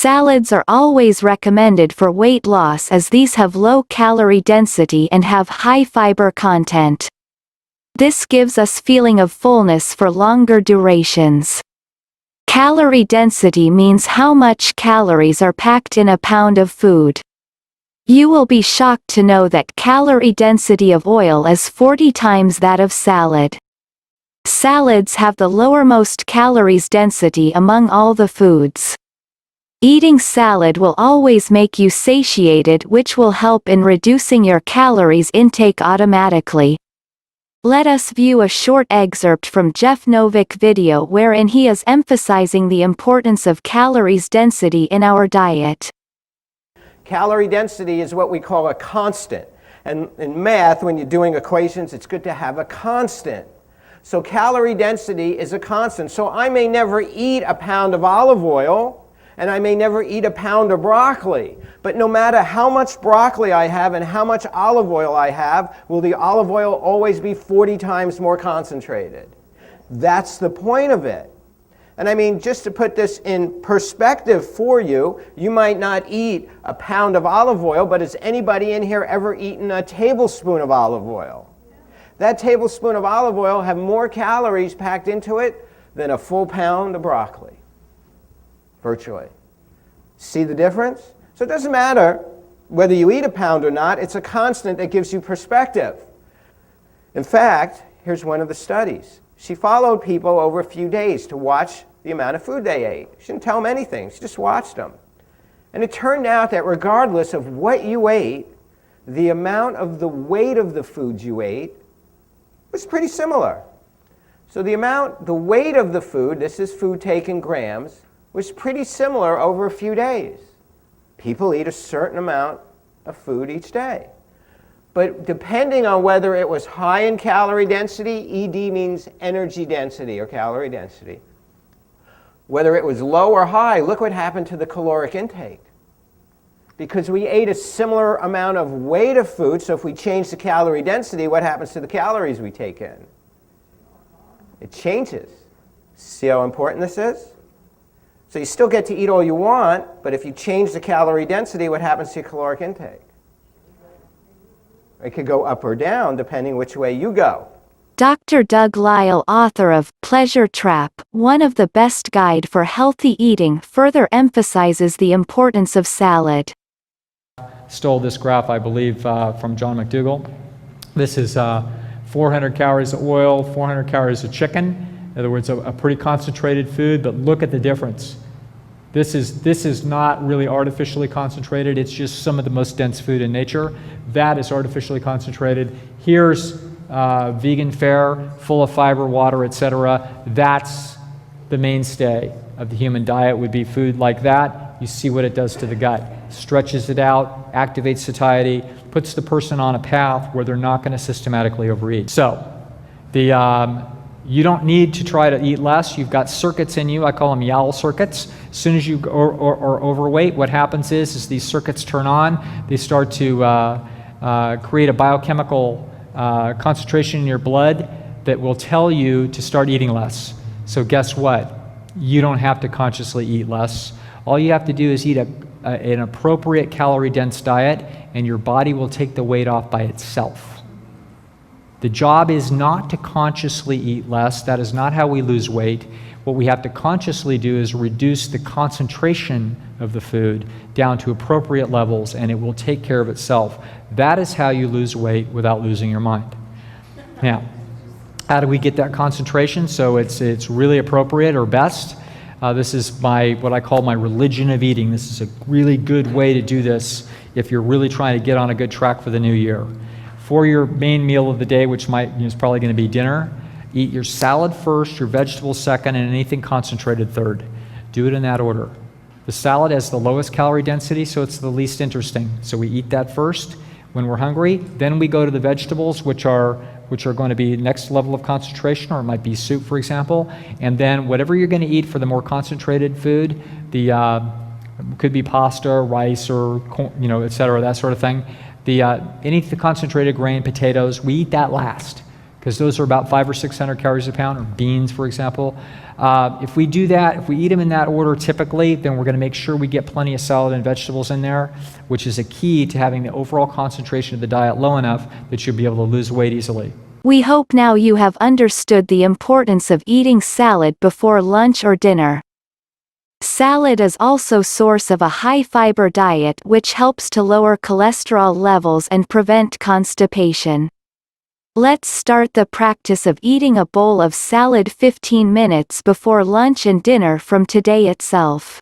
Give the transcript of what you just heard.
Salads are always recommended for weight loss as these have low calorie density and have high fiber content. This gives us feeling of fullness for longer durations. Calorie density means how much calories are packed in a pound of food. You will be shocked to know that calorie density of oil is 40 times that of salad. Salads have the lowermost calories density among all the foods. Eating salad will always make you satiated, which will help in reducing your calories intake automatically. Let us view a short excerpt from Jeff Novick's video wherein he is emphasizing the importance of calories density in our diet. Calorie density is what we call a constant. And in math, when you're doing equations, it's good to have a constant. So calorie density is a constant. So I may never eat a pound of olive oil, and I may never eat a pound of broccoli. But no matter how much broccoli I have and how much olive oil I have, will the olive oil always be 40 times more concentrated? That's the point of it. And I mean, just to put this in perspective for you, you might not eat a pound of olive oil, but has anybody in here ever eaten a tablespoon of olive oil? That tablespoon of olive oil have more calories packed into it than a full pound of broccoli. Virtually. See the difference? So it doesn't matter whether you eat a pound or not, it's a constant that gives you perspective. In fact, here's one of the studies. She followed people over a few days to watch the amount of food they ate. She didn't tell them anything, she just watched them. And it turned out that regardless of what you ate, the amount of the weight of the foods you ate was pretty similar. So the weight of the food, this is food taken grams, was pretty similar over a few days. People eat a certain amount of food each day. But depending on whether it was high in calorie density, ED means energy density or calorie density. Whether it was low or high, look what happened to the caloric intake. Because we ate a similar amount of weight of food, so if we change the calorie density, what happens to the calories we take in? It changes. See how important this is? So you still get to eat all you want, but if you change the calorie density, what happens to your caloric intake? It could go up or down depending which way you go. Dr. Doug Lisle, author of Pleasure Trap, one of the best guide for healthy eating, further emphasizes the importance of salad. Stole this graph, I believe, from John McDougall. This is 400 calories of oil, 400 calories of chicken. In other words, a pretty concentrated food, but look at the difference. This is not really artificially concentrated. It's just some of the most dense food in nature. That is artificially concentrated. Here's vegan fare, full of fiber, water, etc. That's the mainstay of the human diet, would be food like that. You see what it does to the gut. Stretches it out, activates satiety, puts the person on a path where they're not going to systematically overeat. So, you don't need to try to eat less. You've got circuits in you. I call them YOWL circuits. As soon as you are overweight, what happens is these circuits turn on. They start to create a biochemical concentration in your blood that will tell you to start eating less. So guess what? You don't have to consciously eat less. All you have to do is eat an appropriate calorie-dense diet, and your body will take the weight off by itself. The job is not to consciously eat less. That is not how we lose weight. What we have to consciously do is reduce the concentration of the food down to appropriate levels, and it will take care of itself. That is how you lose weight without losing your mind. Now, how do we get that concentration so it's really appropriate or best? This is what I call my religion of eating. This is a really good way to do this if you're really trying to get on a good track for the new year. For your main meal of the day, which is probably going to be dinner, eat your salad first, your vegetables second, and anything concentrated third. Do it in that order. The salad has the lowest calorie density, so it's the least interesting. So we eat that first when we're hungry. Then we go to the vegetables, which are going to be next level of concentration, or it might be soup, for example. And then whatever you're going to eat for the more concentrated food, could be pasta, rice, or etc., that sort of thing. Any of the concentrated grain, potatoes, we eat that last. because those are about 500 or 600 calories a pound, or beans, for example. If we do that, if we eat them in that order typically, then we're going to make sure we get plenty of salad and vegetables in there, which is a key to having the overall concentration of the diet low enough that you'll be able to lose weight easily. We hope now you have understood the importance of eating salad before lunch or dinner. Salad is also source of a high-fiber diet which helps to lower cholesterol levels and prevent constipation. Let's start the practice of eating a bowl of salad 15 minutes before lunch and dinner from today itself.